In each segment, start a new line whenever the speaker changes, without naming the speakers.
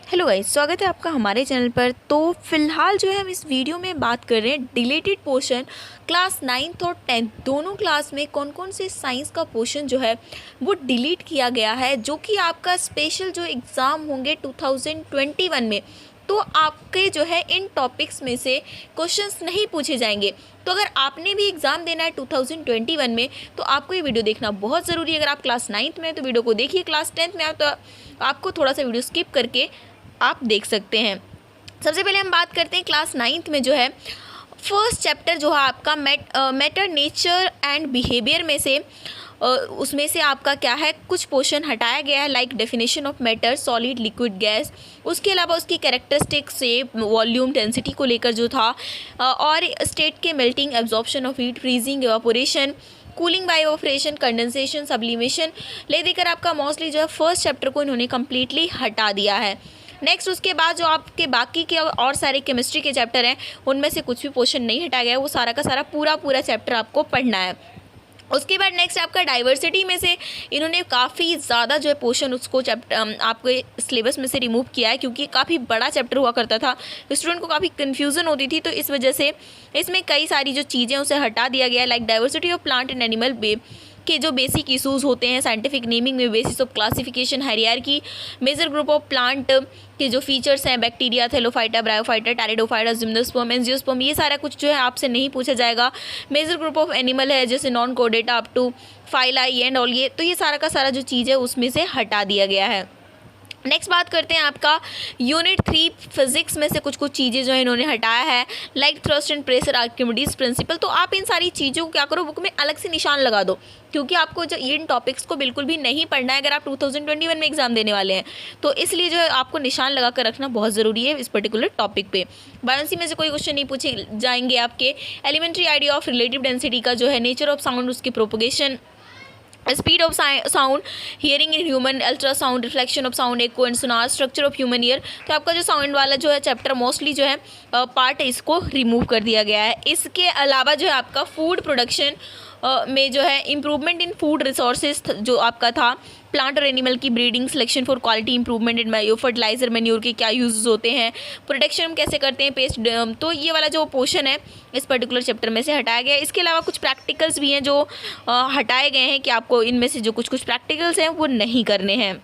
Hello guys, स्वागत है आपका हमारे चैनल पर। तो फिलहाल जो है हम इस वीडियो में बात कर रहे हैं डिलीटेड पोर्शन क्लास 9th और 10th दोनों क्लास में कौन कौन से साइंस का पोर्शन जो है वो डिलीट किया गया है, जो कि आपका स्पेशल जो एग्ज़ाम होंगे 2021 में, तो आपके जो है इन टॉपिक्स में से क्वेश्चंस नहीं पूछे जाएंगे। तो अगर आपने भी एग्ज़ाम देना है 2021 में तो आपको ये वीडियो देखना बहुत ज़रूरी है। अगर आप क्लास 9th में हैं तो वीडियो को देखिए, क्लास 10th में आप तो आपको थोड़ा सा वीडियो स्किप करके आप देख सकते हैं। सबसे पहले हम बात करते हैं क्लास 9th में जो है फर्स्ट चैप्टर जो है आपका मैटर नेचर एंड बिहेवियर में से उसमें से आपका क्या है, कुछ पोर्शन हटाया गया है, like definition of matter, solid, liquid, gas. उसके अलावा उसकी कैरेक्टरिस्टिक, शेप, वॉल्यूम, डेंसिटी को लेकर जो था, और स्टेट के melting, absorption of heat, freezing, evaporation, cooling bye evaporation, condensation, sublimation ले देकर आपका मोस्टली जो है फर्स्ट चैप्टर को इन्होंने कम्प्लीटली हटा दिया है। नेक्स्ट उसके बाद जो आपके बाकी के और सारे केमिस्ट्री के चैप्टर हैं उनमें से कुछ भी पोर्शन नहीं हटाया गया है, वो सारा का सारा पूरा चैप्टर आपको पढ़ना है। उसके बाद नेक्स्ट आपका डाइवर्सिटी में से इन्होंने काफ़ी ज़्यादा जो है पोर्शन उसको चैप्टर आपके सिलेबस में से रिमूव किया है, क्योंकि काफ़ी बड़ा चैप्टर हुआ करता था, स्टूडेंट को काफ़ी कन्फ्यूज़न होती थी। तो इस वजह से इसमें कई सारी जो चीज़ें उसे हटा दिया गया है, like diversity of plant and animal के जो बेसिक इशूज़ होते हैं, साइंटिफिक नेमिंग में, basis of classification, hierarchy, major group of plant के जो फीचर्स हैं, bacteria, thallophyta, bryophyta, pteridophyta, gymnosperm, angiosperm, ये सारा कुछ जो है आपसे नहीं पूछा जाएगा। मेजर ग्रुप ऑफ एनिमल है जैसे नॉन कोडेटा up to phyla and all, ये तो ये सारा का सारा जो चीज़ है उसमें से हटा दिया गया है। नेक्स्ट बात करते हैं आपका यूनिट 3 फिजिक्स में से कुछ चीज़ें जो है इन्होंने हटाया है, like thrust and pressure, Archimedes principal. तो आप इन सारी चीज़ों को क्या करो, बुक में अलग से निशान लगा दो, क्योंकि आपको जो इन टॉपिक्स को बिल्कुल भी नहीं पढ़ना है अगर आप 2021 में एग्जाम देने वाले हैं। तो इसलिए जो है आपको निशान लगा कर रखना बहुत ज़रूरी है इस पर्टिकुलर टॉपिक पे। बायोसी में से कोई क्वेश्चन नहीं पूछे जाएंगे आपके। Elementary idea of relative density का जो है, नेचर ऑफ साउंड, उसकी propagation, speed of sound, hearing in human, ultrasound, reflection of sound, echo and sonar, structure of human ear. तो आपका जो साउंड वाला जो है चैप्टर मोस्टली जो है पार्ट इसको रिमूव कर दिया गया है। इसके अलावा जो है आपका फूड प्रोडक्शन में जो है इम्प्रूवमेंट इन फूड रिसोर्सेज जो आपका था, प्लांट और एनिमल की breeding, selection for quality improvement in bio fertilizer, manure के क्या यूज़ होते हैं, प्रोडक्शन हम कैसे करते हैं, पेस्ट, तो ये वाला जो पोर्शन है इस पर्टिकुलर चैप्टर में से हटाया गया है। इसके अलावा कुछ प्रैक्टिकल्स भी हैं जो हटाए गए हैं कि आपको इनमें से जो कुछ प्रैक्टिकल्स हैं वो नहीं करने हैं।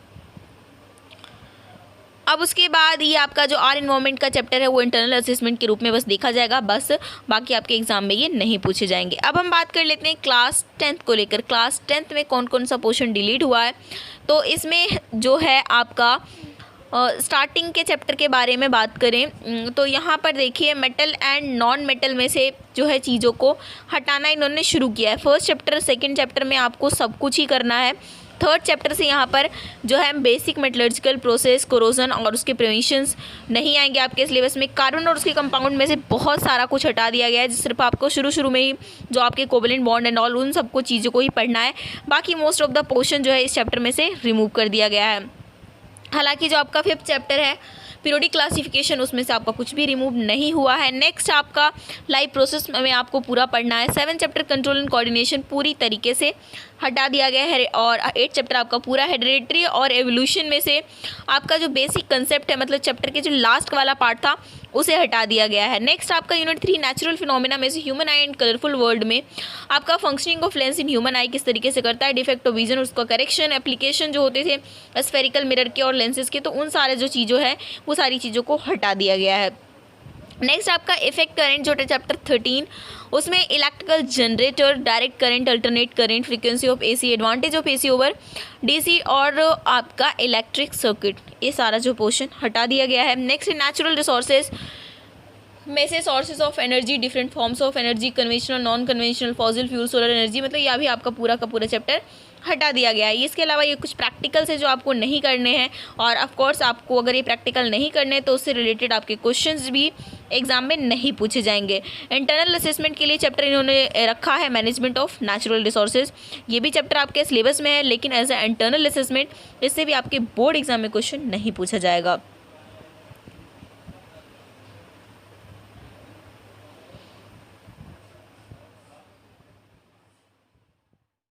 अब उसके बाद ये आपका जो आर इन्वायरमेंट का चैप्टर है वो इंटरनल असेसमेंट के रूप में बस देखा जाएगा, बस बाकी आपके एग्जाम में ये नहीं पूछे जाएंगे। अब हम बात कर लेते हैं क्लास 10th को लेकर। क्लास 10th में कौन कौन सा पोर्शन डिलीट हुआ है, तो इसमें जो है आपका स्टार्टिंग के चैप्टर के बारे में बात करें तो यहाँ पर देखिए मेटल एंड नॉन मेटल में से जो है चीज़ों को हटाना इन्होंने शुरू किया है। फर्स्ट चैप्टर, सेकंड चैप्टर में आपको सब कुछ ही करना है। थर्ड चैप्टर से यहाँ पर जो है बेसिक मेटलर्जिकल प्रोसेस, कोरोजन और उसके प्रिवेंशंस नहीं आएंगे आपके सिलेबस में। कार्बन और उसके कंपाउंड में से बहुत सारा कुछ हटा दिया गया है, सिर्फ आपको शुरू में ही जो आपके कोवलेंट बॉन्ड एंड ऑल उन सबको चीज़ों को ही पढ़ना है। बाकी मोस्ट ऑफ द पोर्शन जो है इस चैप्टर में से रिमूव कर दिया गया है। हालांकि जो आपका 5th चैप्टर है पीरियोडिक क्लासिफिकेशन, उसमें से आपका कुछ भी रिमूव नहीं हुआ है। नेक्स्ट आपका लाइफ प्रोसेस में आपको पूरा पढ़ना है। 7th chapter control and coordination पूरी तरीके से हटा दिया गया है, और 8th चैप्टर आपका पूरा हेरिडिटरी और एवोल्यूशन में से आपका जो बेसिक कंसेप्ट है, मतलब चैप्टर के जो लास्ट वाला पार्ट था उसे हटा दिया गया है। नेक्स्ट आपका यूनिट 3 नेचुरल फिनोमेना में से human I and colourful world में आपका functioning of lens in human आई किस तरीके से करता है, डिफेक्ट ऑफ विजन, उसका करेक्शन, एप्लीकेशन जो होते थे स्फेरिकल मिरर के और लेंसेज के, तो उन सारे जो चीज़ों है वो सारी चीज़ों को हटा दिया गया है। नेक्स्ट आपका इफेक्ट करंट जो चैप्टर 13, उसमें electrical generator, direct current, alternate current, frequency of AC, advantage of AC over DC और आपका इलेक्ट्रिक सर्किट, ये सारा जो पोर्शन हटा दिया गया है। नेक्स्ट नेचुरल रिसोर्सेज में से sources of energy, different forms of energy, conventional, non conventional, fossil fuel, solar energy, मतलब यह भी आपका पूरा का पूरा चैप्टर हटा दिया गया है। इसके अलावा ये कुछ प्रैक्टिकल्स है जो आपको नहीं करने हैं, और ऑफ कोर्स आपको अगर ये प्रैक्टिकल नहीं करने तो उससे रिलेटेड आपके क्वेश्चंस भी एग्जाम में नहीं पूछे जाएंगे। इंटरनल असेसमेंट के लिए चैप्टर इन्होंने रखा है मैनेजमेंट ऑफ नेचुरल रिसोर्सेज, ये भी चैप्टर आपके सिलेबस में है, लेकिन एज ए इंटरनल असेसमेंट इससे भी आपके बोर्ड एग्जाम में क्वेश्चन नहीं पूछा जाएगा।